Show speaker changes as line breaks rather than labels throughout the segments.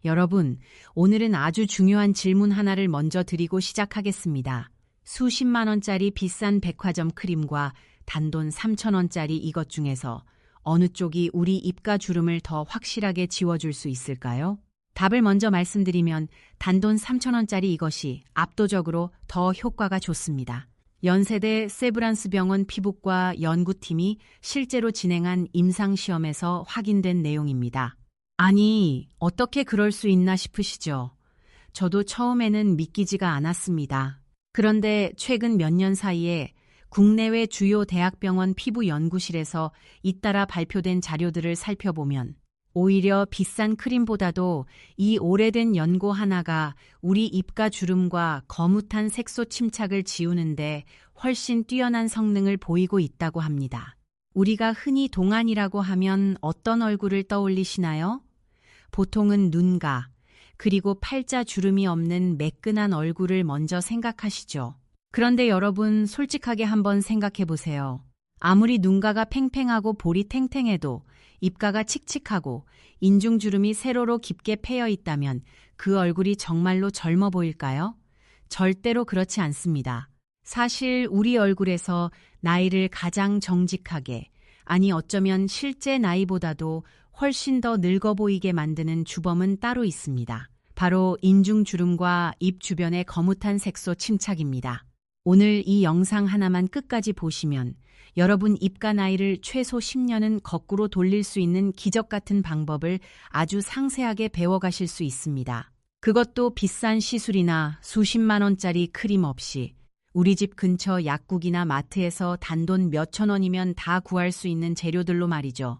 여러분, 오늘은 아주 중요한 질문 하나를 먼저 드리고 시작하겠습니다. 수십만 원짜리 비싼 백화점 크림과 단돈 3,000원짜리 이것 중에서 어느 쪽이 우리 입가 주름을 더 확실하게 지워줄 수 있을까요? 답을 먼저 말씀드리면 단돈 3,000원짜리 이것이 압도적으로 더 효과가 좋습니다. 연세대 세브란스 병원 피부과 연구팀이 실제로 진행한 임상시험에서 확인된 내용입니다. 아니, 어떻게 그럴 수 있나 싶으시죠? 저도 처음에는 믿기지가 않았습니다. 그런데 최근 몇 년 사이에 국내외 주요 대학병원 피부연구실에서 잇따라 발표된 자료들을 살펴보면 오히려 비싼 크림보다도 이 오래된 연고 하나가 우리 입가 주름과 거뭇한 색소 침착을 지우는데 훨씬 뛰어난 성능을 보이고 있다고 합니다. 우리가 흔히 동안이라고 하면 어떤 얼굴을 떠올리시나요? 보통은 눈가, 그리고 팔자 주름이 없는 매끈한 얼굴을 먼저 생각하시죠. 그런데 여러분, 솔직하게 한번 생각해 보세요. 아무리 눈가가 팽팽하고 볼이 탱탱해도 입가가 칙칙하고 인중주름이 세로로 깊게 패여 있다면 그 얼굴이 정말로 젊어 보일까요? 절대로 그렇지 않습니다. 사실 우리 얼굴에서 나이를 가장 정직하게, 아니 어쩌면 실제 나이보다도 훨씬 더 늙어 보이게 만드는 주범은 따로 있습니다. 바로 인중주름과 입 주변의 거뭇한 색소 침착입니다. 오늘 이 영상 하나만 끝까지 보시면 여러분 입가 나이를 최소 10년은 거꾸로 돌릴 수 있는 기적 같은 방법을 아주 상세하게 배워가실 수 있습니다. 그것도 비싼 시술이나 수십만 원짜리 크림 없이 우리 집 근처 약국이나 마트에서 단돈 몇천 원이면 다 구할 수 있는 재료들로 말이죠.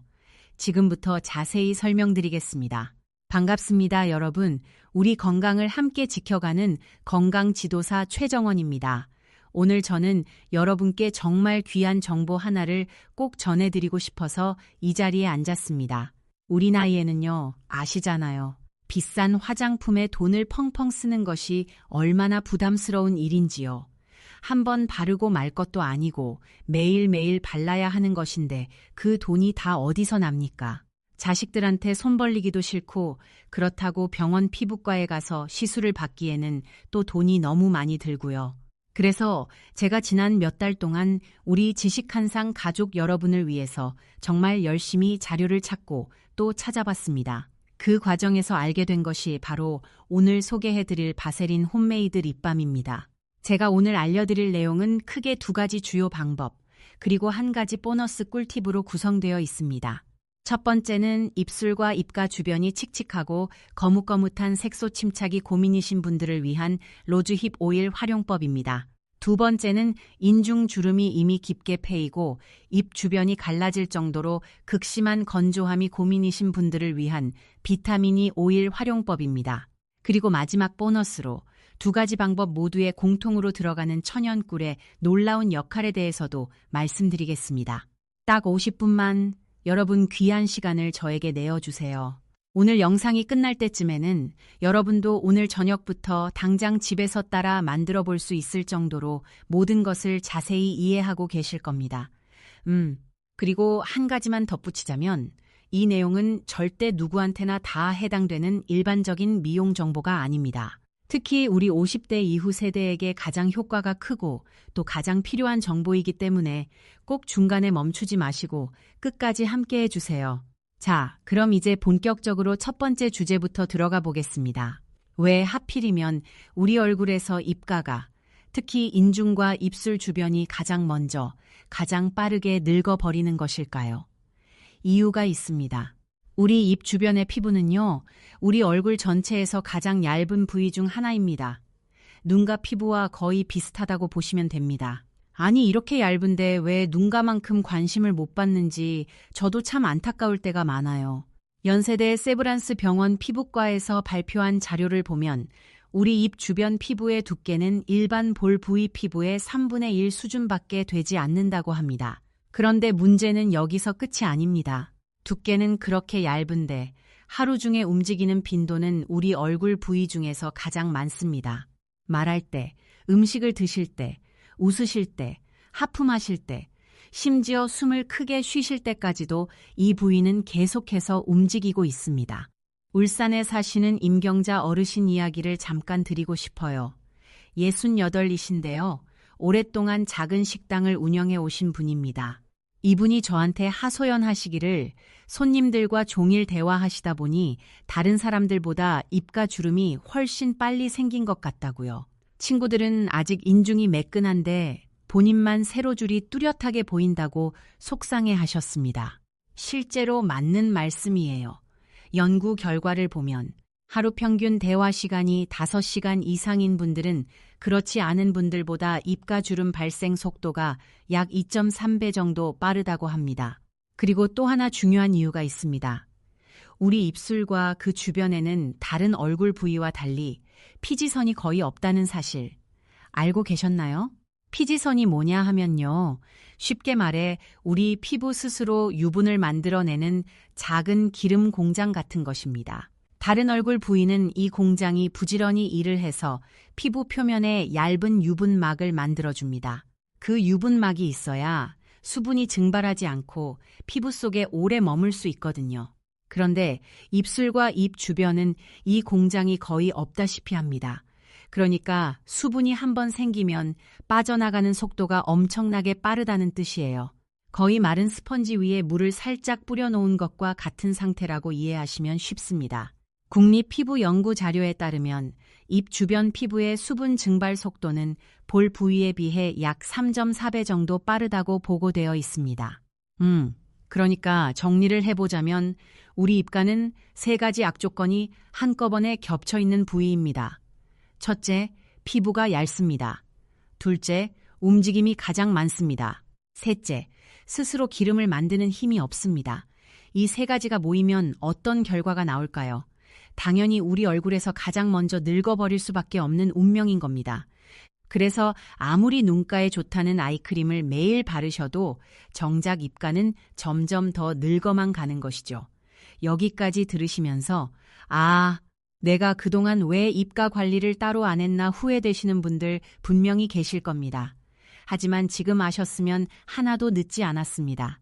지금부터 자세히 설명드리겠습니다. 반갑습니다, 여러분. 우리 건강을 함께 지켜가는 건강지도사 최정원입니다. 오늘 저는 여러분께 정말 귀한 정보 하나를 꼭 전해드리고 싶어서 이 자리에 앉았습니다. 우리 나이에는요, 아시잖아요. 비싼 화장품에 돈을 펑펑 쓰는 것이 얼마나 부담스러운 일인지요. 한번 바르고 말 것도 아니고 매일매일 발라야 하는 것인데 그 돈이 다 어디서 납니까? 자식들한테 손 벌리기도 싫고 그렇다고 병원 피부과에 가서 시술을 받기에는 또 돈이 너무 많이 들고요. 그래서 제가 지난 몇 달 동안 우리 지식한상 가족 여러분을 위해서 정말 열심히 자료를 찾고 또 찾아봤습니다. 그 과정에서 알게 된 것이 바로 오늘 소개해드릴 바세린 홈메이드 립밤입니다. 제가 오늘 알려드릴 내용은 크게 두 가지 주요 방법, 그리고 한 가지 보너스 꿀팁으로 구성되어 있습니다. 첫 번째는 입술과 입가 주변이 칙칙하고 거뭇거뭇한 색소 침착이 고민이신 분들을 위한 로즈힙 오일 활용법입니다. 두 번째는 인중 주름이 이미 깊게 패이고 입 주변이 갈라질 정도로 극심한 건조함이 고민이신 분들을 위한 비타민 E 오일 활용법입니다. 그리고 마지막 보너스로 두 가지 방법 모두에 공통으로 들어가는 천연꿀의 놀라운 역할에 대해서도 말씀드리겠습니다. 딱 50분만 여러분 귀한 시간을 저에게 내어주세요. 오늘 영상이 끝날 때쯤에는 여러분도 오늘 저녁부터 당장 집에서 따라 만들어 볼 수 있을 정도로 모든 것을 자세히 이해하고 계실 겁니다. 그리고 한 가지만 덧붙이자면 이 내용은 절대 누구한테나 다 해당되는 일반적인 미용 정보가 아닙니다. 특히 우리 50대 이후 세대에게 가장 효과가 크고 또 가장 필요한 정보이기 때문에 꼭 중간에 멈추지 마시고 끝까지 함께 해주세요. 자, 그럼 이제 본격적으로 첫 번째 주제부터 들어가 보겠습니다. 왜 하필이면 우리 얼굴에서 입가가, 특히 인중과 입술 주변이 가장 먼저, 가장 빠르게 늙어버리는 것일까요? 이유가 있습니다. 우리 입 주변의 피부는요, 우리 얼굴 전체에서 가장 얇은 부위 중 하나입니다. 눈과 피부와 거의 비슷하다고 보시면 됩니다. 아니, 이렇게 얇은데 왜 눈가만큼 관심을 못 받는지 저도 참 안타까울 때가 많아요. 연세대 세브란스 병원 피부과에서 발표한 자료를 보면 우리 입 주변 피부의 두께는 일반 볼 부위 피부의 3분의 1 수준밖에 되지 않는다고 합니다. 그런데 문제는 여기서 끝이 아닙니다. 두께는 그렇게 얇은데 하루 중에 움직이는 빈도는 우리 얼굴 부위 중에서 가장 많습니다. 말할 때, 음식을 드실 때, 웃으실 때, 하품하실 때, 심지어 숨을 크게 쉬실 때까지도 이 부위는 계속해서 움직이고 있습니다. 울산에 사시는 임경자 어르신 이야기를 잠깐 드리고 싶어요. 68이신데요. 오랫동안 작은 식당을 운영해 오신 분입니다. 이분이 저한테 하소연하시기를 손님들과 종일 대화하시다 보니 다른 사람들보다 입가 주름이 훨씬 빨리 생긴 것 같다고요. 친구들은 아직 인중이 매끈한데 본인만 세로줄이 뚜렷하게 보인다고 속상해 하셨습니다. 실제로 맞는 말씀이에요. 연구 결과를 보면 하루 평균 대화 시간이 5시간 이상인 분들은 그렇지 않은 분들보다 입가 주름 발생 속도가 약 2.3배 정도 빠르다고 합니다. 그리고 또 하나 중요한 이유가 있습니다. 우리 입술과 그 주변에는 다른 얼굴 부위와 달리 피지선이 거의 없다는 사실 알고 계셨나요? 피지선이 뭐냐 하면요. 쉽게 말해 우리 피부 스스로 유분을 만들어내는 작은 기름 공장 같은 것입니다. 다른 얼굴 부위는 이 공장이 부지런히 일을 해서 피부 표면에 얇은 유분막을 만들어줍니다. 그 유분막이 있어야 수분이 증발하지 않고 피부 속에 오래 머물 수 있거든요. 그런데 입술과 입 주변은 이 공장이 거의 없다시피 합니다. 그러니까 수분이 한번 생기면 빠져나가는 속도가 엄청나게 빠르다는 뜻이에요. 거의 마른 스펀지 위에 물을 살짝 뿌려놓은 것과 같은 상태라고 이해하시면 쉽습니다. 국립피부연구 자료에 따르면 입 주변 피부의 수분 증발 속도는 볼 부위에 비해 약 3.4배 정도 빠르다고 보고되어 있습니다. 그러니까 정리를 해보자면 우리 입가는 3가지 악조건이 한꺼번에 겹쳐 있는 부위입니다. 첫째, 피부가 얇습니다. 둘째, 움직임이 가장 많습니다. 셋째, 스스로 기름을 만드는 힘이 없습니다. 이 3가지가 모이면 어떤 결과가 나올까요? 당연히 우리 얼굴에서 가장 먼저 늙어버릴 수밖에 없는 운명인 겁니다. 그래서 아무리 눈가에 좋다는 아이크림을 매일 바르셔도 정작 입가는 점점 더 늙어만 가는 것이죠. 여기까지 들으시면서 내가 그동안 왜 입가 관리를 따로 안 했나 후회되시는 분들 분명히 계실 겁니다. 하지만 지금 아셨으면 하나도 늦지 않았습니다.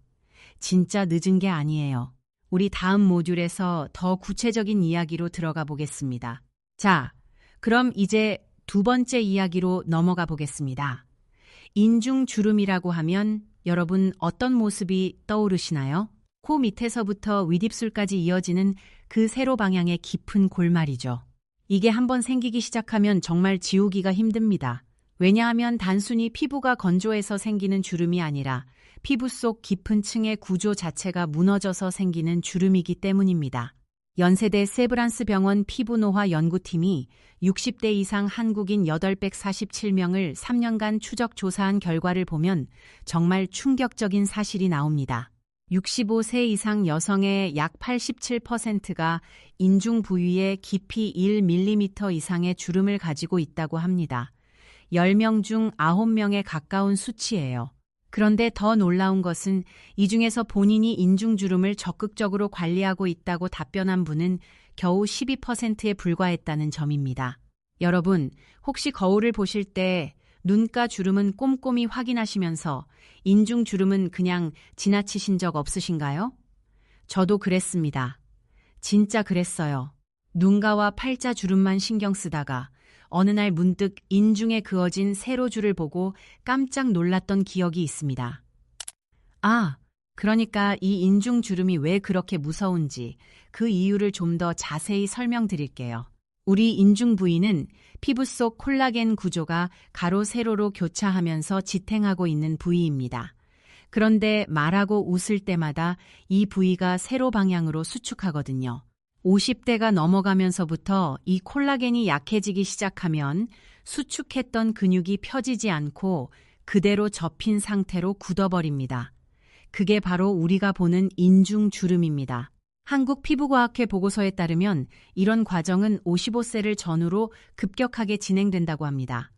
진짜 늦은 게 아니에요. 우리 다음 모듈에서 더 구체적인 이야기로 들어가 보겠습니다. 자, 그럼 이제 2번째 이야기로 넘어가 보겠습니다. 인중주름이라고 하면 여러분 어떤 모습이 떠오르시나요? 코 밑에서부터 윗입술까지 이어지는 그 세로 방향의 깊은 골말이죠. 이게 한번 생기기 시작하면 정말 지우기가 힘듭니다. 왜냐하면 단순히 피부가 건조해서 생기는 주름이 아니라 피부 속 깊은 층의 구조 자체가 무너져서 생기는 주름이기 때문입니다. 연세대 세브란스 병원 피부노화 연구팀이 60대 이상 한국인 847명을 3년간 추적 조사한 결과를 보면 정말 충격적인 사실이 나옵니다. 65세 이상 여성의 약 87%가 인중 부위에 깊이 1mm 이상의 주름을 가지고 있다고 합니다. 10명 중 9명에 가까운 수치예요. 그런데 더 놀라운 것은 이 중에서 본인이 인중주름을 적극적으로 관리하고 있다고 답변한 분은 겨우 12%에 불과했다는 점입니다. 여러분, 혹시 거울을 보실 때 눈가 주름은 꼼꼼히 확인하시면서 인중주름은 그냥 지나치신 적 없으신가요? 저도 그랬습니다. 진짜 그랬어요. 눈가와 팔자 주름만 신경 쓰다가 어느 날 문득 인중에 그어진 세로줄을 보고 깜짝 놀랐던 기억이 있습니다. 그러니까 이 인중주름이 왜 그렇게 무서운지 그 이유를 좀 더 자세히 설명드릴게요. 우리 인중 부위는 피부 속 콜라겐 구조가 가로 세로로 교차하면서 지탱하고 있는 부위입니다. 그런데 말하고 웃을 때마다 이 부위가 세로 방향으로 수축하거든요. 50대가 넘어가면서부터 이 콜라겐이 약해지기 시작하면 수축했던 근육이 펴지지 않고 그대로 접힌 상태로 굳어버립니다. 그게 바로 우리가 보는 인중주름입니다. 한국피부과학회 보고서에 따르면 이런 과정은 55세를 전후로 급격하게 진행된다고 합니다.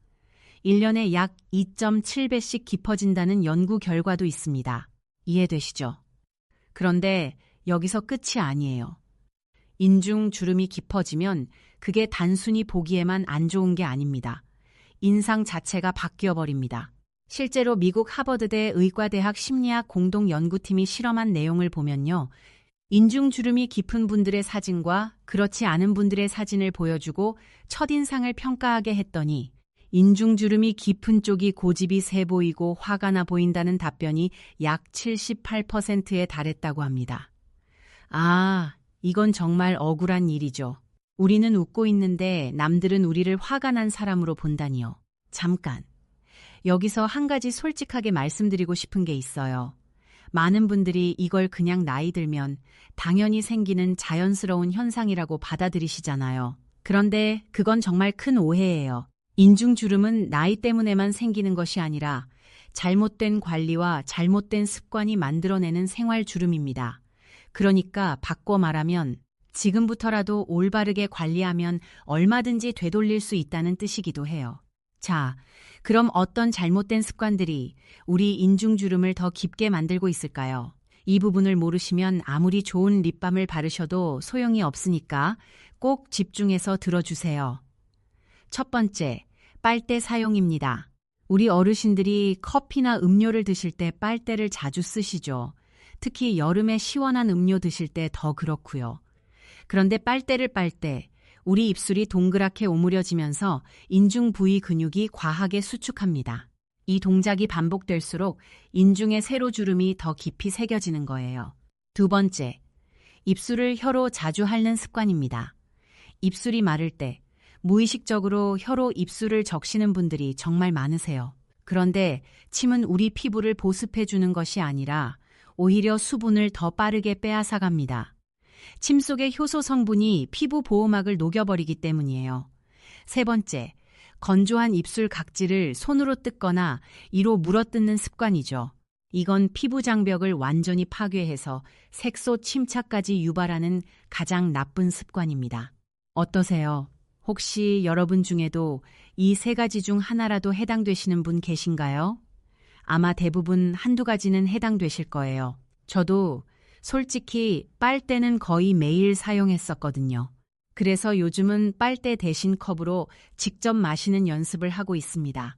1년에 약 2.7배씩 깊어진다는 연구 결과도 있습니다. 이해되시죠? 그런데 여기서 끝이 아니에요. 인중주름이 깊어지면 그게 단순히 보기에만 안 좋은 게 아닙니다. 인상 자체가 바뀌어버립니다. 실제로 미국 하버드대 의과대학 심리학 공동연구팀이 실험한 내용을 보면요. 인중주름이 깊은 분들의 사진과 그렇지 않은 분들의 사진을 보여주고 첫인상을 평가하게 했더니 인중주름이 깊은 쪽이 고집이 세 보이고 화가 나 보인다는 답변이 약 78%에 달했다고 합니다. 아, 이건 정말 억울한 일이죠. 우리는 웃고 있는데 남들은 우리를 화가 난 사람으로 본다니요. 잠깐. 여기서 한 가지 솔직하게 말씀드리고 싶은 게 있어요. 많은 분들이 이걸 그냥 나이 들면 당연히 생기는 자연스러운 현상이라고 받아들이시잖아요. 그런데 그건 정말 큰 오해예요. 인중주름은 나이 때문에만 생기는 것이 아니라 잘못된 관리와 잘못된 습관이 만들어내는 생활주름입니다. 그러니까 바꿔 말하면 지금부터라도 올바르게 관리하면 얼마든지 되돌릴 수 있다는 뜻이기도 해요. 자, 그럼 어떤 잘못된 습관들이 우리 인중주름을 더 깊게 만들고 있을까요? 이 부분을 모르시면 아무리 좋은 립밤을 바르셔도 소용이 없으니까 꼭 집중해서 들어주세요. 첫 번째, 빨대 사용입니다. 우리 어르신들이 커피나 음료를 드실 때 빨대를 자주 쓰시죠. 특히 여름에 시원한 음료 드실 때 더 그렇고요. 그런데 빨대를 빨 때 우리 입술이 동그랗게 오므려지면서 인중 부위 근육이 과하게 수축합니다. 이 동작이 반복될수록 인중의 세로주름이 더 깊이 새겨지는 거예요. 두 번째, 입술을 혀로 자주 핥는 습관입니다. 입술이 마를 때 무의식적으로 혀로 입술을 적시는 분들이 정말 많으세요. 그런데 침은 우리 피부를 보습해주는 것이 아니라 오히려 수분을 더 빠르게 빼앗아갑니다. 침 속의 효소 성분이 피부 보호막을 녹여버리기 때문이에요. 세 번째, 건조한 입술 각질을 손으로 뜯거나 이로 물어뜯는 습관이죠. 이건 피부 장벽을 완전히 파괴해서 색소 침착까지 유발하는 가장 나쁜 습관입니다. 어떠세요? 혹시 여러분 중에도 이 세 가지 중 하나라도 해당되시는 분 계신가요? 아마 대부분 한두 가지는 해당되실 거예요. 저도 솔직히 빨대는 거의 매일 사용했었거든요. 그래서 요즘은 빨대 대신 컵으로 직접 마시는 연습을 하고 있습니다.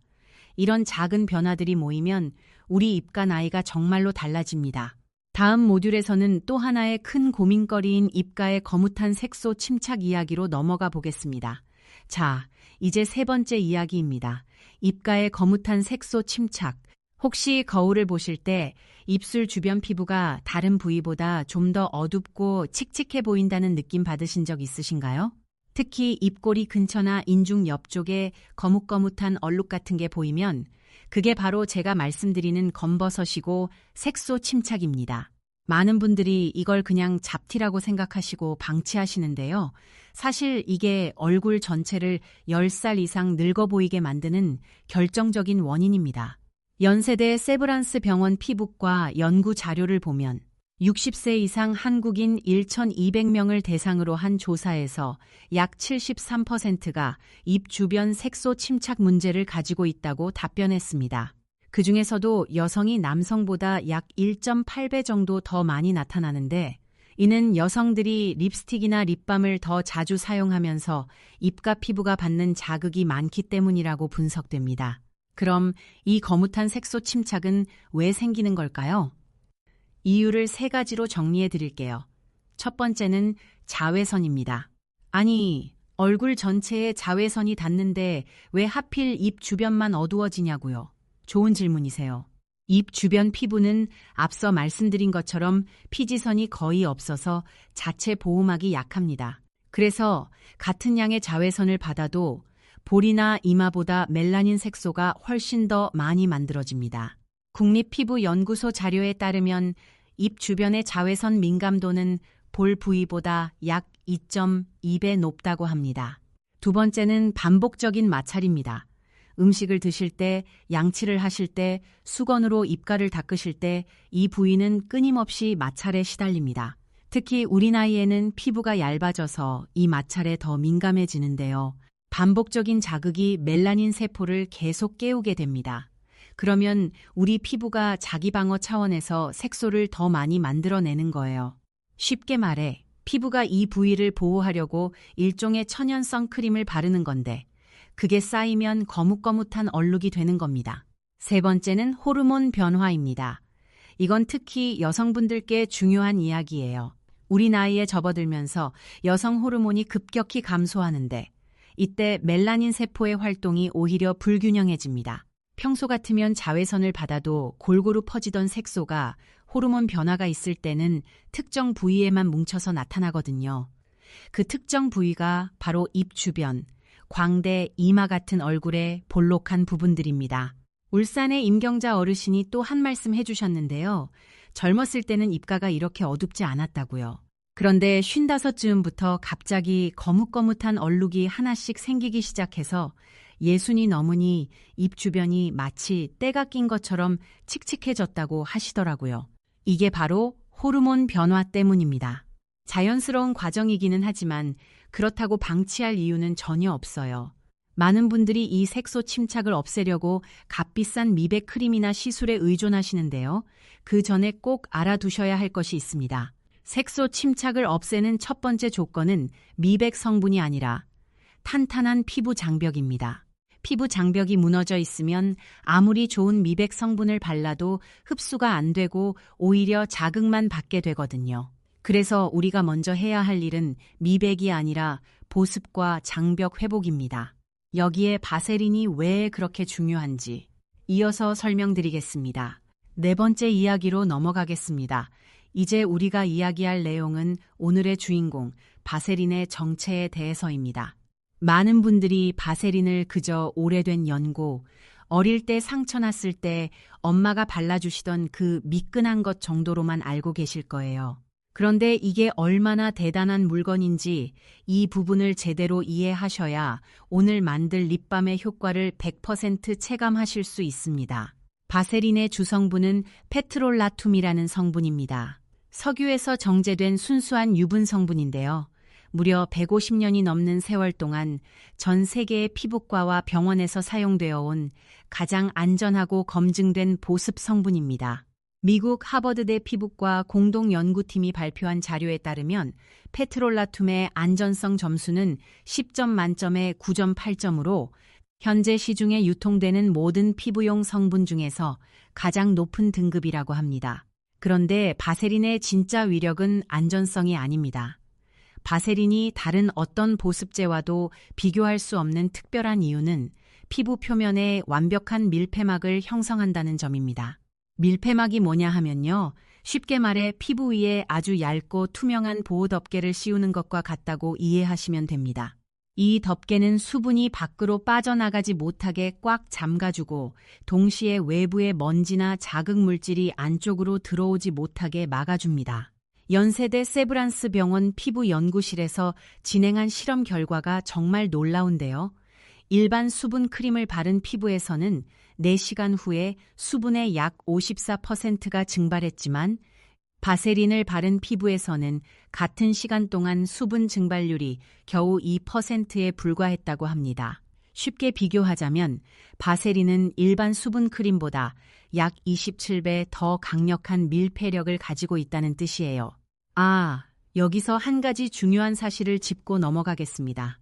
이런 작은 변화들이 모이면 우리 입가 나이가 정말로 달라집니다. 다음 모듈에서는 또 하나의 큰 고민거리인 입가의 거뭇한 색소 침착 이야기로 넘어가 보겠습니다. 자, 이제 세 번째 이야기입니다. 입가의 거뭇한 색소 침착. 혹시 거울을 보실 때 입술 주변 피부가 다른 부위보다 좀 더 어둡고 칙칙해 보인다는 느낌 받으신 적 있으신가요? 특히 입꼬리 근처나 인중 옆쪽에 거뭇거뭇한 얼룩 같은 게 보이면 그게 바로 제가 말씀드리는 검버섯이고 색소 침착입니다. 많은 분들이 이걸 그냥 잡티라고 생각하시고 방치하시는데요. 사실 이게 얼굴 전체를 10살 이상 늙어 보이게 만드는 결정적인 원인입니다. 연세대 세브란스 병원 피부과 연구 자료를 보면 60세 이상 한국인 1,200명을 대상으로 한 조사에서 약 73%가 입 주변 색소 침착 문제를 가지고 있다고 답변했습니다. 그중에서도 여성이 남성보다 약 1.8배 정도 더 많이 나타나는데 이는 여성들이 립스틱이나 립밤을 더 자주 사용하면서 입가 피부가 받는 자극이 많기 때문이라고 분석됩니다. 그럼 이 거뭇한 색소 침착은 왜 생기는 걸까요? 이유를 세 가지로 정리해 드릴게요. 첫 번째는 자외선입니다. 아니, 얼굴 전체에 자외선이 닿는데 왜 하필 입 주변만 어두워지냐고요? 좋은 질문이세요. 입 주변 피부는 앞서 말씀드린 것처럼 피지선이 거의 없어서 자체 보호막이 약합니다. 그래서 같은 양의 자외선을 받아도 볼이나 이마보다 멜라닌 색소가 훨씬 더 많이 만들어집니다. 국립피부연구소 자료에 따르면 입 주변의 자외선 민감도는 볼 부위보다 약 2.2배 높다고 합니다. 두 번째는 반복적인 마찰입니다. 음식을 드실 때, 양치를 하실 때, 수건으로 입가를 닦으실 때 이 부위는 끊임없이 마찰에 시달립니다. 특히 우리 나이에는 피부가 얇아져서 이 마찰에 더 민감해지는데요. 반복적인 자극이 멜라닌 세포를 계속 깨우게 됩니다. 그러면 우리 피부가 자기 방어 차원에서 색소를 더 많이 만들어내는 거예요. 쉽게 말해 피부가 이 부위를 보호하려고 일종의 천연 선크림을 바르는 건데 그게 쌓이면 거뭇거뭇한 얼룩이 되는 겁니다. 세 번째는 호르몬 변화입니다. 이건 특히 여성분들께 중요한 이야기예요. 우리 나이에 접어들면서 여성 호르몬이 급격히 감소하는데 이때 멜라닌 세포의 활동이 오히려 불균형해집니다. 평소 같으면 자외선을 받아도 골고루 퍼지던 색소가 호르몬 변화가 있을 때는 특정 부위에만 뭉쳐서 나타나거든요. 그 특정 부위가 바로 입 주변, 광대, 이마 같은 얼굴의 볼록한 부분들입니다. 울산의 임경자 어르신이 또 한 말씀 해주셨는데요. 젊었을 때는 입가가 이렇게 어둡지 않았다고요. 그런데 55쯤부터 갑자기 거뭇거뭇한 얼룩이 하나씩 생기기 시작해서 60이 넘으니 입 주변이 마치 때가 낀 것처럼 칙칙해졌다고 하시더라고요. 이게 바로 호르몬 변화 때문입니다. 자연스러운 과정이기는 하지만 그렇다고 방치할 이유는 전혀 없어요. 많은 분들이 이 색소 침착을 없애려고 값비싼 미백 크림이나 시술에 의존하시는데요. 그 전에 꼭 알아두셔야 할 것이 있습니다. 색소 침착을 없애는 첫 번째 조건은 미백 성분이 아니라 탄탄한 피부 장벽입니다. 피부 장벽이 무너져 있으면 아무리 좋은 미백 성분을 발라도 흡수가 안 되고 오히려 자극만 받게 되거든요. 그래서 우리가 먼저 해야 할 일은 미백이 아니라 보습과 장벽 회복입니다. 여기에 바세린이 왜 그렇게 중요한지 이어서 설명드리겠습니다. 네 번째 이야기로 넘어가겠습니다. 이제 우리가 이야기할 내용은 오늘의 주인공 바세린의 정체에 대해서입니다. 많은 분들이 바세린을 그저 오래된 연고, 어릴 때 상처 났을 때 엄마가 발라주시던 그 미끈한 것 정도로만 알고 계실 거예요. 그런데 이게 얼마나 대단한 물건인지 이 부분을 제대로 이해하셔야 오늘 만들 립밤의 효과를 100% 체감하실 수 있습니다. 바세린의 주성분은 페트롤라툼이라는 성분입니다. 석유에서 정제된 순수한 유분 성분인데요. 무려 150년이 넘는 세월 동안 전 세계의 피부과와 병원에서 사용되어 온 가장 안전하고 검증된 보습 성분입니다. 미국 하버드대 피부과 공동연구팀이 발표한 자료에 따르면 페트롤라툼의 안전성 점수는 10점 만점에 9.8점으로 현재 시중에 유통되는 모든 피부용 성분 중에서 가장 높은 등급이라고 합니다. 그런데 바세린의 진짜 위력은 안전성이 아닙니다. 바세린이 다른 어떤 보습제와도 비교할 수 없는 특별한 이유는 피부 표면에 완벽한 밀폐막을 형성한다는 점입니다. 밀폐막이 뭐냐 하면요. 쉽게 말해 피부 위에 아주 얇고 투명한 보호 덮개를 씌우는 것과 같다고 이해하시면 됩니다. 이 덮개는 수분이 밖으로 빠져나가지 못하게 꽉 잠가주고 동시에 외부의 먼지나 자극 물질이 안쪽으로 들어오지 못하게 막아줍니다. 연세대 세브란스 병원 피부연구실에서 진행한 실험 결과가 정말 놀라운데요. 일반 수분 크림을 바른 피부에서는 4시간 후에 수분의 약 54%가 증발했지만 바세린을 바른 피부에서는 같은 시간 동안 수분 증발률이 겨우 2%에 불과했다고 합니다. 쉽게 비교하자면 바세린은 일반 수분 크림보다 약 27배 더 강력한 밀폐력을 가지고 있다는 뜻이에요. 여기서 한 가지 중요한 사실을 짚고 넘어가겠습니다.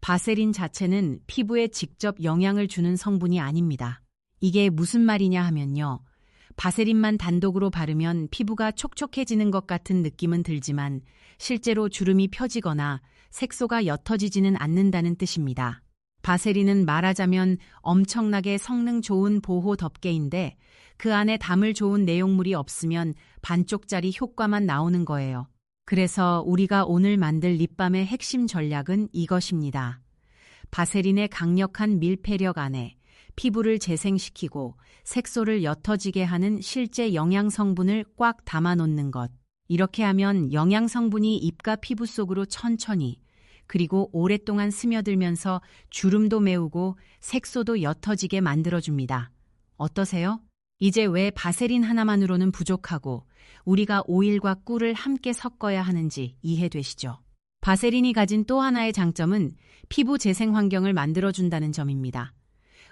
바세린 자체는 피부에 직접 영향을 주는 성분이 아닙니다. 이게 무슨 말이냐 하면요. 바세린만 단독으로 바르면 피부가 촉촉해지는 것 같은 느낌은 들지만 실제로 주름이 펴지거나 색소가 옅어지지는 않는다는 뜻입니다. 바세린은 말하자면 엄청나게 성능 좋은 보호 덮개인데 그 안에 담을 좋은 내용물이 없으면 반쪽짜리 효과만 나오는 거예요. 그래서 우리가 오늘 만들 립밤의 핵심 전략은 이것입니다. 바세린의 강력한 밀폐력 안에 피부를 재생시키고 색소를 옅어지게 하는 실제 영양성분을 꽉 담아놓는 것. 이렇게 하면 영양성분이 입과 피부 속으로 천천히 그리고 오랫동안 스며들면서 주름도 메우고 색소도 옅어지게 만들어줍니다. 어떠세요? 이제 왜 바세린 하나만으로는 부족하고 우리가 오일과 꿀을 함께 섞어야 하는지 이해되시죠? 바세린이 가진 또 하나의 장점은 피부 재생 환경을 만들어준다는 점입니다.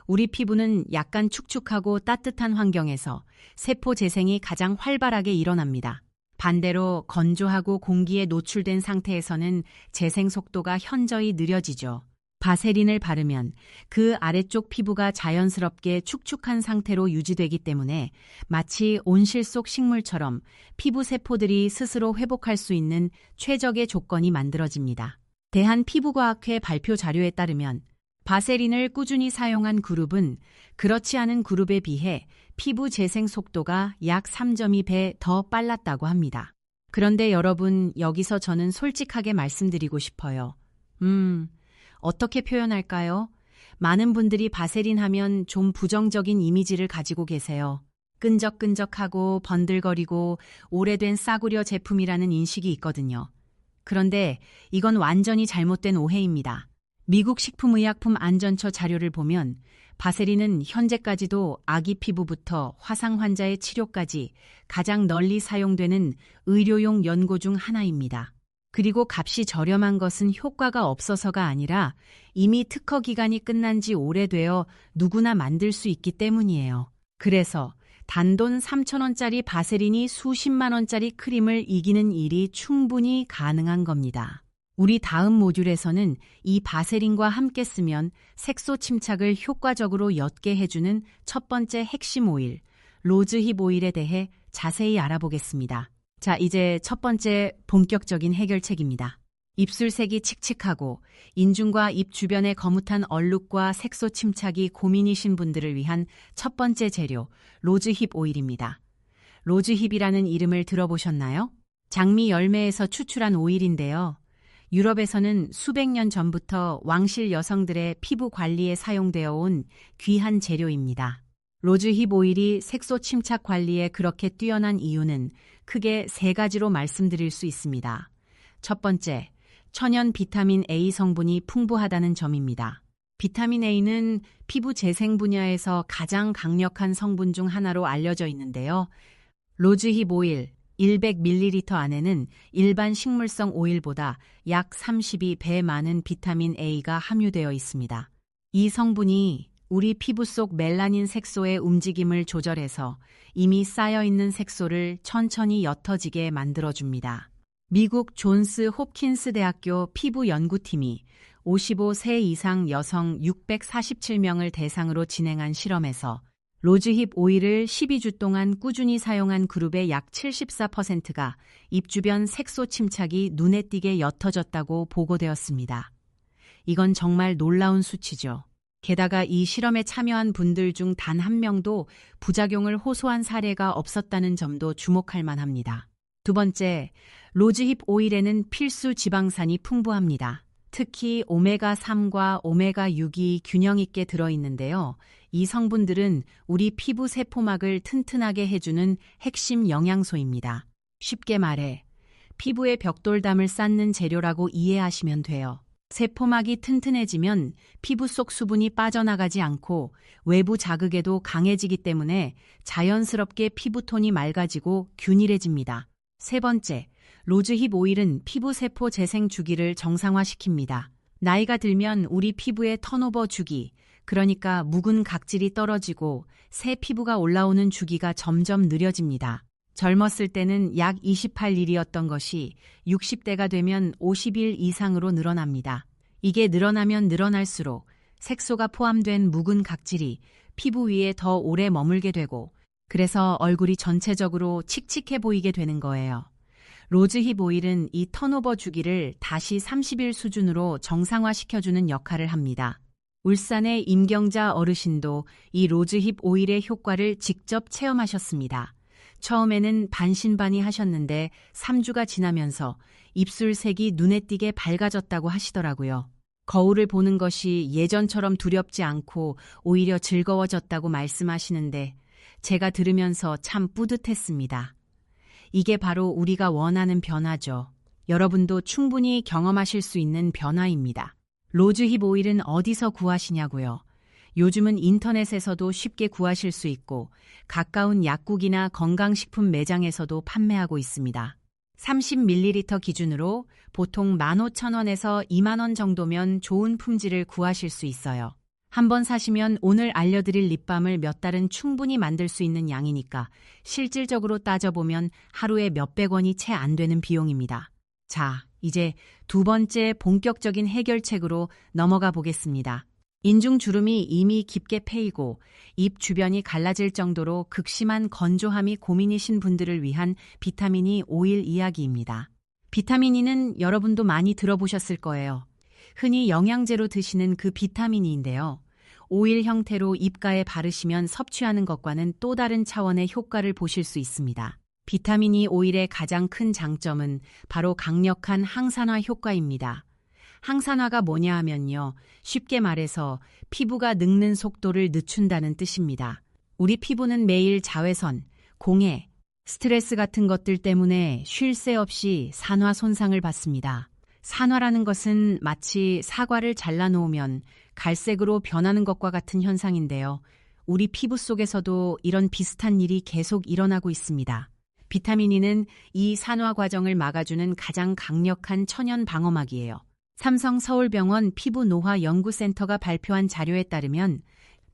우리 피부는 약간 축축하고 따뜻한 환경에서 세포 재생이 가장 활발하게 일어납니다. 반대로 건조하고 공기에 노출된 상태에서는 재생 속도가 현저히 느려지죠. 바세린을 바르면 그 아래쪽 피부가 자연스럽게 축축한 상태로 유지되기 때문에 마치 온실 속 식물처럼 피부 세포들이 스스로 회복할 수 있는 최적의 조건이 만들어집니다. 대한피부과학회 발표 자료에 따르면 바세린을 꾸준히 사용한 그룹은 그렇지 않은 그룹에 비해 피부 재생 속도가 약 3.2배 더 빨랐다고 합니다. 그런데 여러분, 여기서 저는 솔직하게 말씀드리고 싶어요. 어떻게 표현할까요? 많은 분들이 바세린 하면 좀 부정적인 이미지를 가지고 계세요. 끈적끈적하고 번들거리고 오래된 싸구려 제품이라는 인식이 있거든요. 그런데 이건 완전히 잘못된 오해입니다. 미국 식품의약품 안전처 자료를 보면 바세린은 현재까지도 아기 피부부터 화상 환자의 치료까지 가장 널리 사용되는 의료용 연고 중 하나입니다. 그리고 값이 저렴한 것은 효과가 없어서가 아니라 이미 특허 기간이 끝난 지 오래되어 누구나 만들 수 있기 때문이에요. 그래서 단돈 3,000원짜리 바세린이 수십만 원짜리 크림을 이기는 일이 충분히 가능한 겁니다. 우리 다음 모듈에서는 이 바세린과 함께 쓰면 색소 침착을 효과적으로 옅게 해주는 첫 번째 핵심 오일, 로즈힙 오일에 대해 자세히 알아보겠습니다. 자, 이제 첫 번째 본격적인 해결책입니다. 입술색이 칙칙하고 인중과 입 주변의 거뭇한 얼룩과 색소 침착이 고민이신 분들을 위한 첫 번째 재료, 로즈힙 오일입니다. 로즈힙이라는 이름을 들어보셨나요? 장미 열매에서 추출한 오일인데요. 유럽에서는 수백 년 전부터 왕실 여성들의 피부 관리에 사용되어 온 귀한 재료입니다. 로즈힙 오일이 색소 침착 관리에 그렇게 뛰어난 이유는 크게 세 가지로 말씀드릴 수 있습니다. 첫 번째, 천연 비타민 A 성분이 풍부하다는 점입니다. 비타민 A는 피부 재생 분야에서 가장 강력한 성분 중 하나로 알려져 있는데요. 로즈힙 오일 100ml 안에는 일반 식물성 오일보다 약 32배 많은 비타민 A가 함유되어 있습니다. 이 성분이 우리 피부 속 멜라닌 색소의 움직임을 조절해서 이미 쌓여있는 색소를 천천히 옅어지게 만들어줍니다. 미국 존스 홉킨스 대학교 피부연구팀이 55세 이상 여성 647명을 대상으로 진행한 실험에서 로즈힙 오일을 12주 동안 꾸준히 사용한 그룹의 약 74%가 입 주변 색소 침착이 눈에 띄게 옅어졌다고 보고되었습니다. 이건 정말 놀라운 수치죠. 게다가 이 실험에 참여한 분들 중 단 한 명도 부작용을 호소한 사례가 없었다는 점도 주목할 만합니다. 두 번째, 로즈힙 오일에는 필수 지방산이 풍부합니다. 특히 오메가3과 오메가6이 균형 있게 들어있는데요. 이 성분들은 우리 피부 세포막을 튼튼하게 해주는 핵심 영양소입니다. 쉽게 말해 피부의 벽돌담을 쌓는 재료라고 이해하시면 돼요. 세포막이 튼튼해지면 피부 속 수분이 빠져나가지 않고 외부 자극에도 강해지기 때문에 자연스럽게 피부톤이 맑아지고 균일해집니다. 세 번째, 로즈힙 오일은 피부 세포 재생 주기를 정상화시킵니다. 나이가 들면 우리 피부의 턴오버 주기, 그러니까 묵은 각질이 떨어지고 새 피부가 올라오는 주기가 점점 느려집니다. 젊었을 때는 약 28일이었던 것이 60대가 되면 50일 이상으로 늘어납니다. 이게 늘어나면 늘어날수록 색소가 포함된 묵은 각질이 피부 위에 더 오래 머물게 되고 그래서 얼굴이 전체적으로 칙칙해 보이게 되는 거예요. 로즈힙 오일은 이 턴오버 주기를 다시 30일 수준으로 정상화시켜주는 역할을 합니다. 울산의 임경자 어르신도 이 로즈힙 오일의 효과를 직접 체험하셨습니다. 처음에는 반신반의 하셨는데 3주가 지나면서 입술색이 눈에 띄게 밝아졌다고 하시더라고요. 거울을 보는 것이 예전처럼 두렵지 않고 오히려 즐거워졌다고 말씀하시는데 제가 들으면서 참 뿌듯했습니다. 이게 바로 우리가 원하는 변화죠. 여러분도 충분히 경험하실 수 있는 변화입니다. 로즈힙 오일은 어디서 구하시냐고요? 요즘은 인터넷에서도 쉽게 구하실 수 있고 가까운 약국이나 건강식품 매장에서도 판매하고 있습니다. 30ml 기준으로 보통 15,000원에서 20,000원 정도면 좋은 품질을 구하실 수 있어요. 한번 사시면 오늘 알려드릴 립밤을 몇 달은 충분히 만들 수 있는 양이니까 실질적으로 따져보면 하루에 몇백 원이 채 안 되는 비용입니다. 자, 이제 두 번째 본격적인 해결책으로 넘어가 보겠습니다. 인중 주름이 이미 깊게 패이고 입 주변이 갈라질 정도로 극심한 건조함이 고민이신 분들을 위한 비타민 E 오일 이야기입니다. 비타민 E는 여러분도 많이 들어보셨을 거예요. 흔히 영양제로 드시는 그 비타민 E인데요. 오일 형태로 입가에 바르시면 섭취하는 것과는 또 다른 차원의 효과를 보실 수 있습니다. 비타민 E 오일의 가장 큰 장점은 바로 강력한 항산화 효과입니다. 항산화가 뭐냐 하면요. 쉽게 말해서 피부가 늙는 속도를 늦춘다는 뜻입니다. 우리 피부는 매일 자외선, 공해, 스트레스 같은 것들 때문에 쉴 새 없이 산화 손상을 받습니다. 산화라는 것은 마치 사과를 잘라놓으면 갈색으로 변하는 것과 같은 현상인데요. 우리 피부 속에서도 이런 비슷한 일이 계속 일어나고 있습니다. 비타민 E는 이 산화 과정을 막아주는 가장 강력한 천연 방어막이에요. 삼성 서울병원 피부노화연구센터가 발표한 자료에 따르면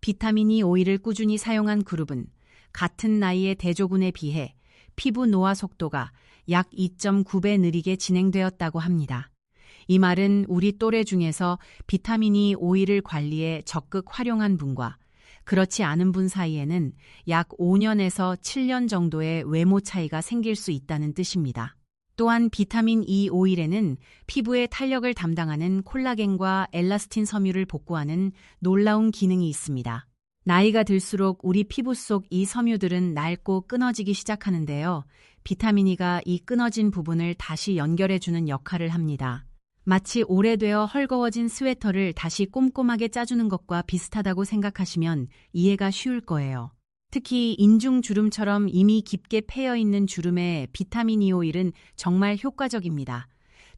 비타민 E 오일을 꾸준히 사용한 그룹은 같은 나이의 대조군에 비해 피부 노화 속도가 약 2.9배 느리게 진행되었다고 합니다. 이 말은 우리 또래 중에서 비타민 E 오일을 관리에 적극 활용한 분과 그렇지 않은 분 사이에는 약 5년에서 7년 정도의 외모 차이가 생길 수 있다는 뜻입니다. 또한 비타민 E 오일에는 피부의 탄력을 담당하는 콜라겐과 엘라스틴 섬유를 복구하는 놀라운 기능이 있습니다. 나이가 들수록 우리 피부 속 이 섬유들은 낡고 끊어지기 시작하는데요. 비타민 E가 이 끊어진 부분을 다시 연결해주는 역할을 합니다. 마치 오래되어 헐거워진 스웨터를 다시 꼼꼼하게 짜주는 것과 비슷하다고 생각하시면 이해가 쉬울 거예요. 특히 인중 주름처럼 이미 깊게 패여있는 주름에 비타민 E 오일은 정말 효과적입니다.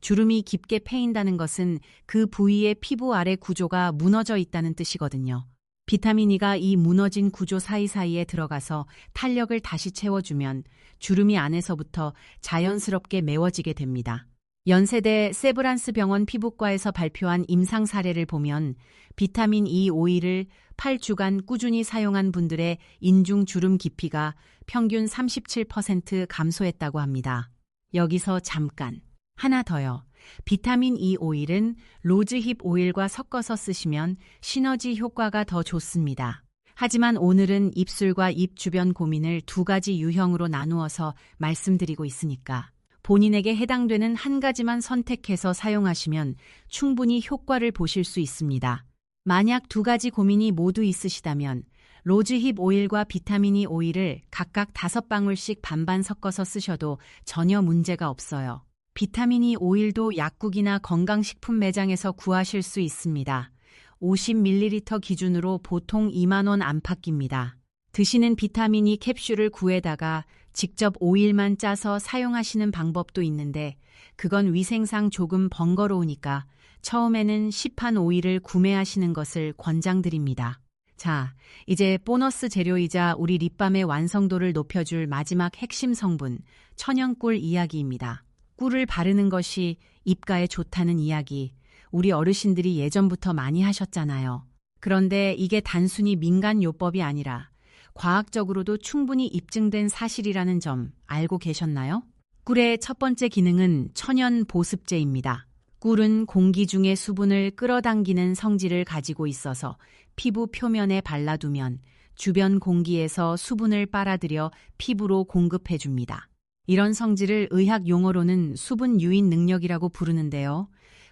주름이 깊게 패인다는 것은 그 부위의 피부 아래 구조가 무너져 있다는 뜻이거든요. 비타민 E가 이 무너진 구조 사이사이에 들어가서 탄력을 다시 채워주면 주름이 안에서부터 자연스럽게 메워지게 됩니다. 연세대 세브란스 병원 피부과에서 발표한 임상 사례를 보면 비타민 E 오일을 8주간 꾸준히 사용한 분들의 인중 주름 깊이가 평균 37% 감소했다고 합니다. 여기서 잠깐 하나 더요. 비타민 E 오일은 로즈힙 오일과 섞어서 쓰시면 시너지 효과가 더 좋습니다. 하지만 오늘은 입술과 입 주변 고민을 두 가지 유형으로 나누어서 말씀드리고 있으니까 본인에게 해당되는 한 가지만 선택해서 사용하시면 충분히 효과를 보실 수 있습니다. 만약 두 가지 고민이 모두 있으시다면 로즈힙 오일과 비타민 E 오일을 각각 5방울씩 반반 섞어서 쓰셔도 전혀 문제가 없어요. 비타민 E 오일도 약국이나 건강식품 매장에서 구하실 수 있습니다. 50ml 기준으로 보통 2만 원 안팎입니다. 드시는 비타민 E 캡슐을 구해다가 직접 오일만 짜서 사용하시는 방법도 있는데 그건 위생상 조금 번거로우니까 처음에는 시판 오일을 구매하시는 것을 권장드립니다. 자, 이제 보너스 재료이자 우리 립밤의 완성도를 높여줄 마지막 핵심 성분, 천연꿀 이야기입니다. 꿀을 바르는 것이 입가에 좋다는 이야기, 우리 어르신들이 예전부터 많이 하셨잖아요. 그런데 이게 단순히 민간요법이 아니라 과학적으로도 충분히 입증된 사실이라는 점 알고 계셨나요? 꿀의 첫 번째 기능은 천연 보습제입니다. 꿀은 공기 중의 수분을 끌어당기는 성질을 가지고 있어서 피부 표면에 발라두면 주변 공기에서 수분을 빨아들여 피부로 공급해줍니다. 이런 성질을 의학 용어로는 수분 유인 능력이라고 부르는데요.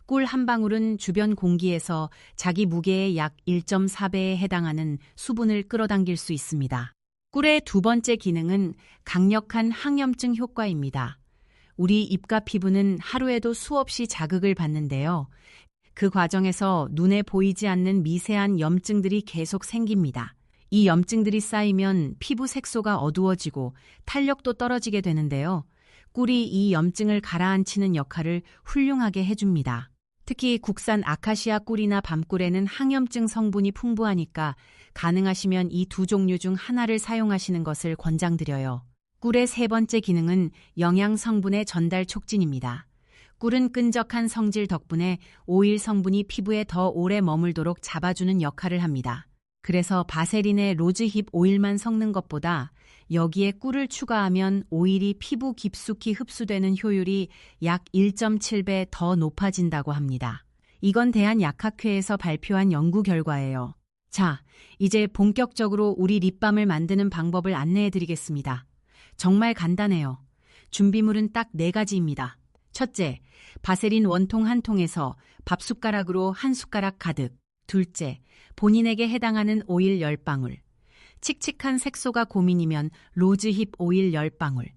꿀 한 방울은 주변 공기에서 자기 무게의 약 1.4배에 해당하는 수분을 끌어당길 수 있습니다. 꿀의 두 번째 기능은 강력한 항염증 효과입니다. 우리 입과 피부는 하루에도 수없이 자극을 받는데요. 그 과정에서 눈에 보이지 않는 미세한 염증들이 계속 생깁니다. 이 염증들이 쌓이면 피부 색소가 어두워지고 탄력도 떨어지게 되는데요. 꿀이 이 염증을 가라앉히는 역할을 훌륭하게 해줍니다. 특히 국산 아카시아 꿀이나 밤꿀에는 항염증 성분이 풍부하니까 가능하시면 이 두 종류 중 하나를 사용하시는 것을 권장드려요. 꿀의 세 번째 기능은 영양 성분의 전달 촉진입니다. 꿀은 끈적한 성질 덕분에 오일 성분이 피부에 더 오래 머물도록 잡아주는 역할을 합니다. 그래서 바세린에 로즈힙 오일만 섞는 것보다 여기에 꿀을 추가하면 오일이 피부 깊숙이 흡수되는 효율이 약 1.7배 더 높아진다고 합니다. 이건 대한약학회에서 발표한 연구 결과예요. 자, 이제 본격적으로 우리 립밤을 만드는 방법을 안내해 드리겠습니다. 정말 간단해요. 준비물은 딱 4가지입니다. 첫째, 바세린 원통 한 통에서 밥숟가락으로 한 숟가락 가득. 둘째, 본인에게 해당하는 오일 10방울. 칙칙한 색소가 고민이면 로즈힙 오일 10방울.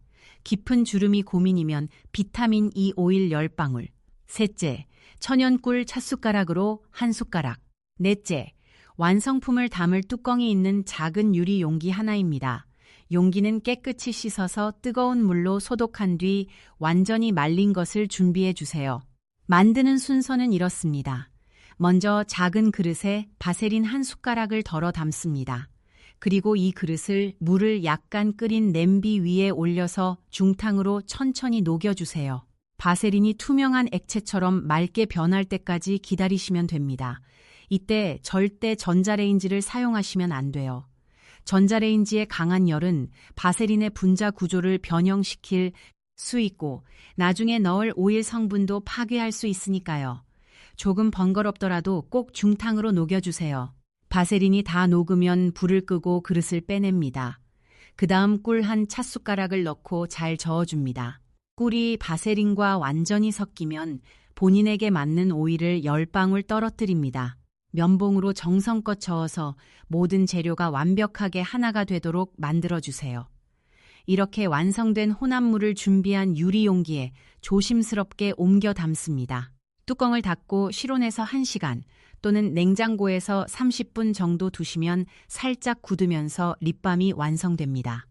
깊은 주름이 고민이면 비타민 E 오일 10방울. 셋째, 천연꿀 찻숟가락으로 한 숟가락. 넷째, 완성품을 담을 뚜껑이 있는 작은 유리 용기 하나입니다. 용기는 깨끗이 씻어서 뜨거운 물로 소독한 뒤 완전히 말린 것을 준비해 주세요. 만드는 순서는 이렇습니다. 먼저 작은 그릇에 바세린 한 숟가락을 덜어 담습니다. 그리고 이 그릇을 물을 약간 끓인 냄비 위에 올려서 중탕으로 천천히 녹여주세요. 바세린이 투명한 액체처럼 맑게 변할 때까지 기다리시면 됩니다. 이때 절대 전자레인지를 사용하시면 안 돼요. 전자레인지의 강한 열은 바세린의 분자 구조를 변형시킬 수 있고 나중에 넣을 오일 성분도 파괴할 수 있으니까요. 조금 번거롭더라도 꼭 중탕으로 녹여주세요. 바세린이 다 녹으면 불을 끄고 그릇을 빼냅니다. 그 다음 꿀 한 찻숟가락을 넣고 잘 저어줍니다. 꿀이 바세린과 완전히 섞이면 본인에게 맞는 오일을 10방울 떨어뜨립니다. 면봉으로 정성껏 저어서 모든 재료가 완벽하게 하나가 되도록 만들어주세요. 이렇게 완성된 혼합물을 준비한 유리 용기에 조심스럽게 옮겨 담습니다. 뚜껑을 닫고 실온에서 1시간 또는 냉장고에서 30분 정도 두시면 살짝 굳으면서 립밤이 완성됩니다.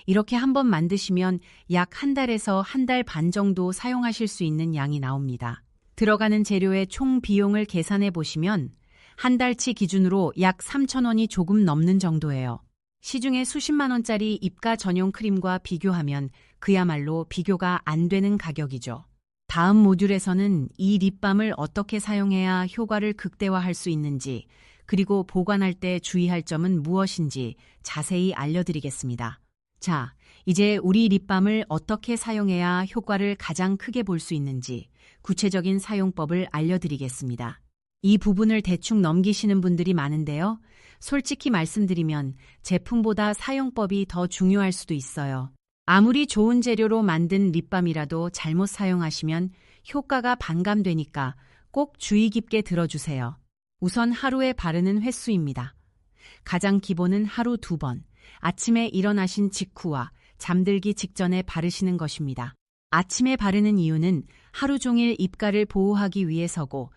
이렇게 한번 만드시면 약 1달에서 1달 반 정도 사용하실 수 있는 양이 나옵니다. 들어가는 재료의 총 비용을 계산해 보시면 한 달치 기준으로 약 3,000원이 조금 넘는 정도예요. 시중에 수십만 원짜리 입가 전용 크림과 비교하면 그야말로 비교가 안 되는 가격이죠. 다음 모듈에서는 이 립밤을 어떻게 사용해야 효과를 극대화할 수 있는지, 그리고 보관할 때 주의할 점은 무엇인지 자세히 알려드리겠습니다. 자, 이제 우리 립밤을 어떻게 사용해야 효과를 가장 크게 볼 수 있는지 구체적인 사용법을 알려드리겠습니다. 이 부분을 대충 넘기시는 분들이 많은데요. 솔직히 말씀드리면 제품보다 사용법이 더 중요할 수도 있어요. 아무리 좋은 재료로 만든 립밤이라도 잘못 사용하시면 효과가 반감되니까 꼭 주의 깊게 들어주세요. 우선 하루에 바르는 횟수입니다. 가장 기본은 하루 2번, 아침에 일어나신 직후와 잠들기 직전에 바르시는 것입니다. 아침에 바르는 이유는 하루 종일 입가를 보호하기 위해서고,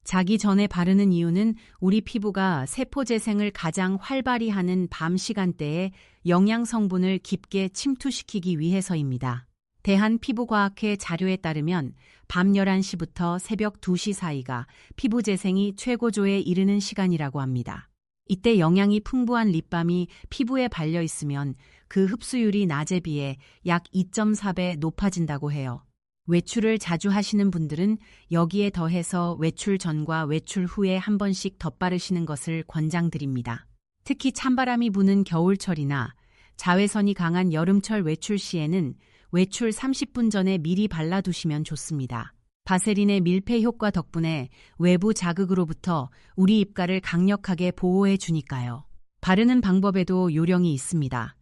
자기 전에 바르는 이유는 우리 피부가 세포 재생을 가장 활발히 하는 밤 시간대에 영양 성분을 깊게 침투시키기 위해서입니다. 대한피부과학회 자료에 따르면 밤 11시부터 새벽 2시 사이가 피부 재생이 최고조에 이르는 시간이라고 합니다. 이때 영양이 풍부한 립밤이 피부에 발려 있으면 그 흡수율이 낮에 비해 약 2.4배 높아진다고 해요. 외출을 자주 하시는 분들은 여기에 더해서 외출 전과 외출 후에 한 번씩 덧바르시는 것을 권장드립니다. 특히 찬바람이 부는 겨울철이나 자외선이 강한 여름철 외출 시에는 외출 30분 전에 미리 발라두시면 좋습니다. 바세린의 밀폐 효과 덕분에 외부 자극으로부터 우리 입가를 강력하게 보호해 주니까요. 바르는 방법에도 요령이 있습니다.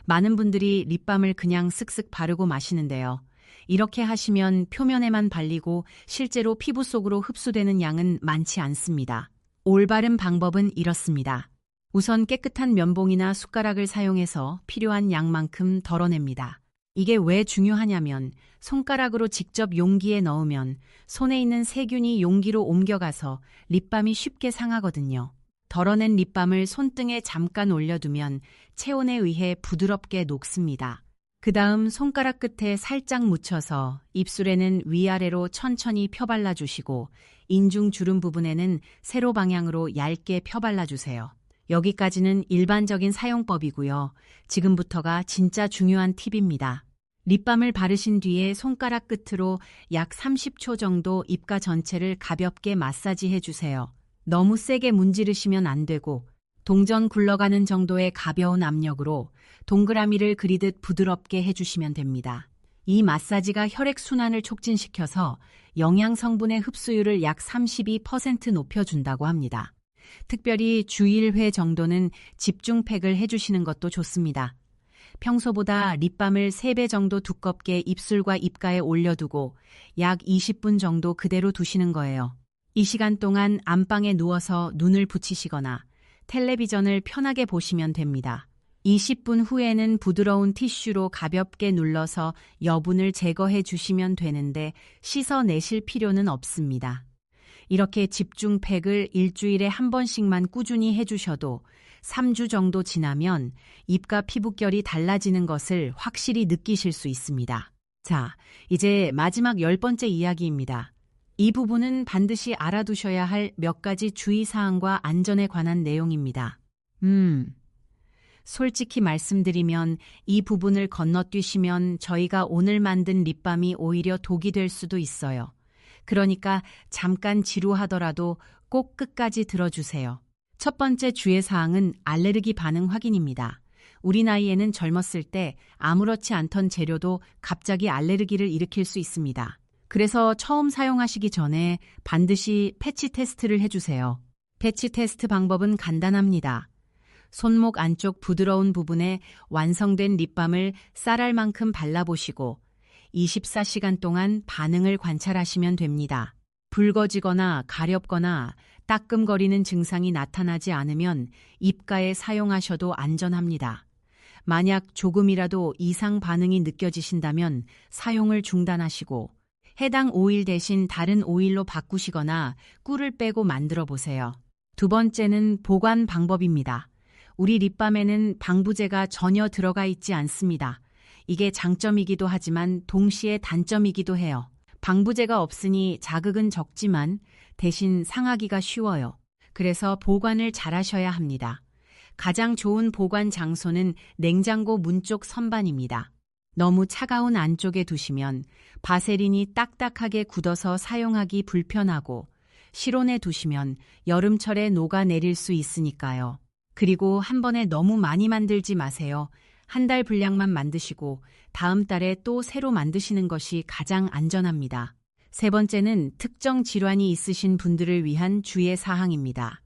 많은 분들이 립밤을 그냥 쓱쓱 바르고 마시는데요. 이렇게 하시면 표면에만 발리고 실제로 피부 속으로 흡수되는 양은 많지 않습니다. 올바른 방법은 이렇습니다. 우선 깨끗한 면봉이나 숟가락을 사용해서 필요한 양만큼 덜어냅니다. 이게 왜 중요하냐면 손가락으로 직접 용기에 넣으면 손에 있는 세균이 용기로 옮겨가서 립밤이 쉽게 상하거든요. 덜어낸 립밤을 손등에 잠깐 올려두면 체온에 의해 부드럽게 녹습니다. 그 다음 손가락 끝에 살짝 묻혀서 입술에는 위아래로 천천히 펴발라주시고 인중 주름 부분에는 세로 방향으로 얇게 펴발라주세요. 여기까지는 일반적인 사용법이고요. 지금부터가 진짜 중요한 팁입니다. 립밤을 바르신 뒤에 손가락 끝으로 약 30초 정도 입가 전체를 가볍게 마사지해 주세요. 너무 세게 문지르시면 안 되고 동전 굴러가는 정도의 가벼운 압력으로 동그라미를 그리듯 부드럽게 해주시면 됩니다. 이 마사지가 혈액순환을 촉진시켜서 영양 성분의 흡수율을 약 32% 높여준다고 합니다. 특별히 주 1회 정도는 집중팩을 해주시는 것도 좋습니다. 평소보다 립밤을 3배 정도 두껍게 입술과 입가에 올려두고 약 20분 정도 그대로 두시는 거예요. 이 시간 동안 안방에 누워서 눈을 붙이시거나 텔레비전을 편하게 보시면 됩니다. 20분 후에는 부드러운 티슈로 가볍게 눌러서 여분을 제거해 주시면 되는데 씻어내실 필요는 없습니다. 이렇게 집중팩을 일주일에 한 번씩만 꾸준히 해주셔도 3주 정도 지나면 입과 피부결이 달라지는 것을 확실히 느끼실 수 있습니다. 자, 이제 마지막 10번째 이야기입니다. 이 부분은 반드시 알아두셔야 할 몇 가지 주의사항과 안전에 관한 내용입니다. 솔직히 말씀드리면 이 부분을 건너뛰시면 저희가 오늘 만든 립밤이 오히려 독이 될 수도 있어요. 그러니까 잠깐 지루하더라도 꼭 끝까지 들어주세요. 첫 번째 주의사항은 알레르기 반응 확인입니다. 우리 나이에는 젊었을 때 아무렇지 않던 재료도 갑자기 알레르기를 일으킬 수 있습니다. 그래서 처음 사용하시기 전에 반드시 패치 테스트를 해주세요. 패치 테스트 방법은 간단합니다. 손목 안쪽 부드러운 부분에 완성된 립밤을 쌀알만큼 발라보시고 24시간 동안 반응을 관찰하시면 됩니다. 붉어지거나 가렵거나 따끔거리는 증상이 나타나지 않으면 입가에 사용하셔도 안전합니다. 만약 조금이라도 이상 반응이 느껴지신다면 사용을 중단하시고 해당 오일 대신 다른 오일로 바꾸시거나 꿀을 빼고 만들어 보세요. 두 번째는 보관 방법입니다. 우리 립밤에는 방부제가 전혀 들어가 있지 않습니다. 이게 장점이기도 하지만 동시에 단점이기도 해요. 방부제가 없으니 자극은 적지만 대신 상하기가 쉬워요. 그래서 보관을 잘하셔야 합니다. 가장 좋은 보관 장소는 냉장고 문 쪽 선반입니다. 너무 차가운 안쪽에 두시면 바세린이 딱딱하게 굳어서 사용하기 불편하고 실온에 두시면 여름철에 녹아내릴 수 있으니까요. 그리고 한 번에 너무 많이 만들지 마세요. 한 달 분량만 만드시고 다음 달에 또 새로 만드시는 것이 가장 안전합니다. 세 번째는 특정 질환이 있으신 분들을 위한 주의 사항입니다.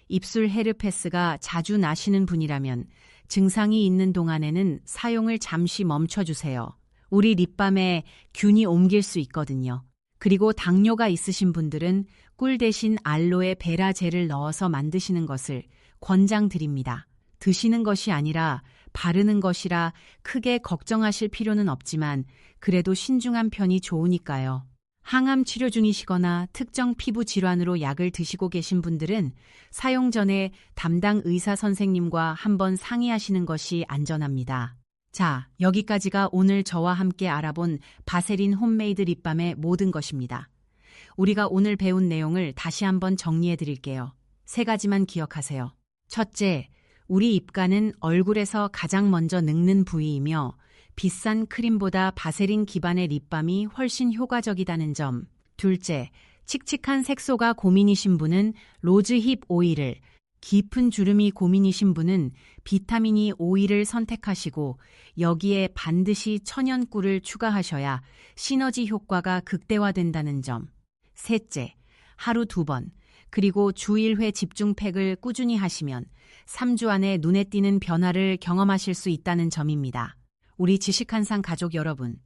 입술 헤르페스가 자주 나시는 분이라면 증상이 있는 동안에는 사용을 잠시 멈춰주세요. 우리 립밤에 균이 옮길 수 있거든요. 그리고 당뇨가 있으신 분들은 꿀 대신 알로에 베라 젤을 넣어서 만드시는 것을 권장드립니다. 드시는 것이 아니라 바르는 것이라 크게 걱정하실 필요는 없지만 그래도 신중한 편이 좋으니까요. 항암 치료 중이시거나 특정 피부 질환으로 약을 드시고 계신 분들은 사용 전에 담당 의사 선생님과 한번 상의하시는 것이 안전합니다. 자, 여기까지가 오늘 저와 함께 알아본 바세린 홈메이드 립밤의 모든 것입니다. 우리가 오늘 배운 내용을 다시 한번 정리해 드릴게요. 3가지만 기억하세요. 첫째, 우리 입가는 얼굴에서 가장 먼저 늙는 부위이며 비싼 크림보다 바세린 기반의 립밤이 훨씬 효과적이다는 점. 둘째, 칙칙한 색소가 고민이신 분은 로즈힙 오일을, 깊은 주름이 고민이신 분은 비타민이 오일을 선택하시고 여기에 반드시 천연꿀을 추가하셔야 시너지 효과가 극대화된다는 점. 셋째, 하루 2번, 그리고 주 1회 집중팩을 꾸준히 하시면 3주 안에 눈에 띄는 변화를 경험하실 수 있다는 점입니다. 우리 지식한상 가족 여러분,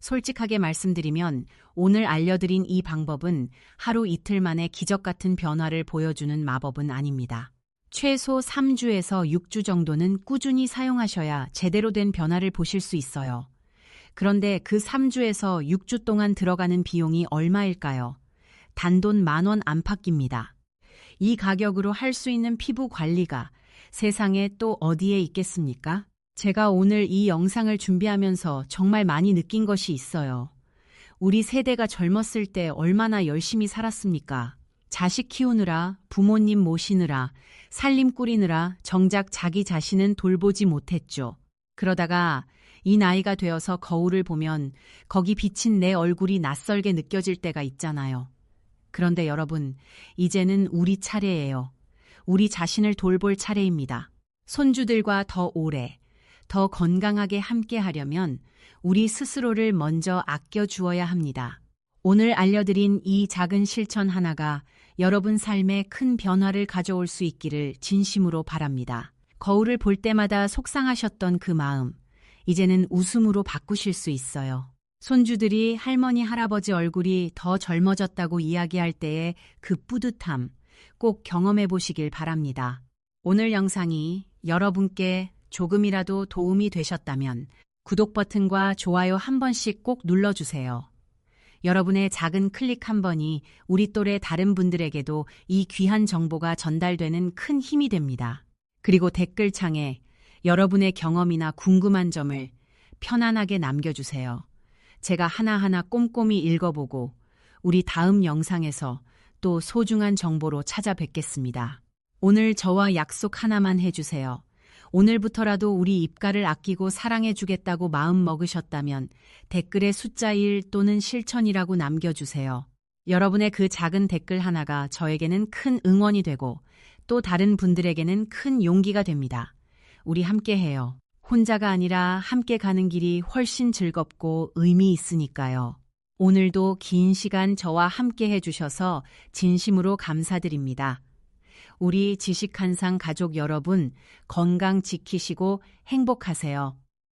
솔직하게 말씀드리면 오늘 알려드린 이 방법은 하루 이틀 만에 기적 같은 변화를 보여주는 마법은 아닙니다. 최소 3주에서 6주 정도는 꾸준히 사용하셔야 제대로 된 변화를 보실 수 있어요. 그런데 그 3주에서 6주 동안 들어가는 비용이 얼마일까요? 단돈 10,000원 안팎입니다. 이 가격으로 할 수 있는 피부 관리가 세상에 또 어디에 있겠습니까? 제가 오늘 이 영상을 준비하면서 정말 많이 느낀 것이 있어요. 우리 세대가 젊었을 때 얼마나 열심히 살았습니까? 자식 키우느라, 부모님 모시느라, 살림 꾸리느라 정작 자기 자신은 돌보지 못했죠. 그러다가 이 나이가 되어서 거울을 보면 거기 비친 내 얼굴이 낯설게 느껴질 때가 있잖아요. 그런데 여러분, 이제는 우리 차례예요. 우리 자신을 돌볼 차례입니다. 손주들과 더 오래, 더 건강하게 함께 하려면 우리 스스로를 먼저 아껴 주어야 합니다. 오늘 알려드린 이 작은 실천 하나가 여러분 삶에 큰 변화를 가져올 수 있기를 진심으로 바랍니다. 거울을 볼 때마다 속상하셨던 그 마음, 이제는 웃음으로 바꾸실 수 있어요. 손주들이 할머니, 할아버지 얼굴이 더 젊어졌다고 이야기할 때의 그 뿌듯함 꼭 경험해 보시길 바랍니다. 오늘 영상이 여러분께 조금이라도 도움이 되셨다면 구독 버튼과 좋아요 한 번씩 꼭 눌러주세요. 여러분의 작은 클릭 한 번이 우리 또래 다른 분들에게도 이 귀한 정보가 전달되는 큰 힘이 됩니다. 그리고 댓글창에 여러분의 경험이나 궁금한 점을 편안하게 남겨주세요. 제가 하나하나 꼼꼼히 읽어보고 우리 다음 영상에서 또 소중한 정보로 찾아뵙겠습니다. 오늘 저와 약속 하나만 해주세요. 오늘부터라도 우리 입가를 아끼고 사랑해주겠다고 마음 먹으셨다면 댓글에 숫자 1 또는 실천이라고 남겨주세요. 여러분의 그 작은 댓글 하나가 저에게는 큰 응원이 되고 또 다른 분들에게는 큰 용기가 됩니다. 우리 함께해요. 혼자가 아니라 함께 가는 길이 훨씬 즐겁고 의미 있으니까요. 오늘도 긴 시간 저와 함께 해주셔서 진심으로 감사드립니다. 우리 지식한상 가족 여러분, 건강 지키시고 행복하세요.